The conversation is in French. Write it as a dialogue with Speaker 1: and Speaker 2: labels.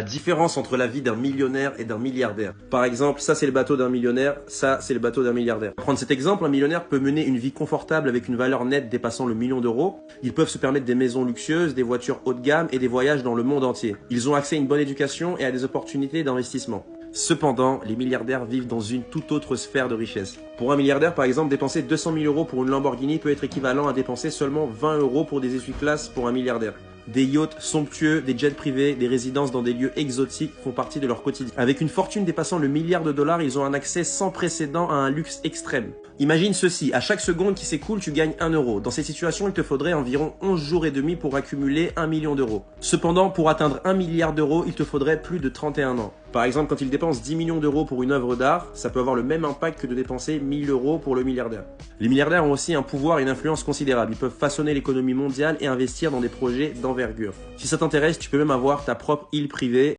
Speaker 1: La différence entre la vie d'un millionnaire et d'un milliardaire. Par exemple, ça c'est le bateau d'un millionnaire, ça c'est le bateau d'un milliardaire. Pour prendre cet exemple, un millionnaire peut mener une vie confortable avec une valeur nette dépassant le million d'euros. Ils peuvent se permettre des maisons luxueuses, des voitures haut de gamme et des voyages dans le monde entier. Ils ont accès à une bonne éducation et à des opportunités d'investissement. Cependant, les milliardaires vivent dans une toute autre sphère de richesse. Pour un milliardaire, par exemple, dépenser 200 000 euros pour une Lamborghini peut être équivalent à dépenser seulement 20 euros pour des essuie-glaces pour un milliardaire. Des yachts somptueux, des jets privés, des résidences dans des lieux exotiques font partie de leur quotidien. Avec une fortune dépassant le milliard de dollars, ils ont un accès sans précédent à un luxe extrême. Imagine ceci, à chaque seconde qui s'écoule, tu gagnes 1 euro. Dans ces situations, il te faudrait environ 11 jours et demi pour accumuler 1 million d'euros. Cependant, pour atteindre 1 milliard d'euros, il te faudrait plus de 31 ans. Par exemple, quand il dépense 10 millions d'euros pour une œuvre d'art, ça peut avoir le même impact que de dépenser 1000 euros pour le milliardaire. Les milliardaires ont aussi un pouvoir et une influence considérable. Ils peuvent façonner l'économie mondiale et investir dans des projets d'envergure. Si ça t'intéresse, tu peux même avoir ta propre île privée.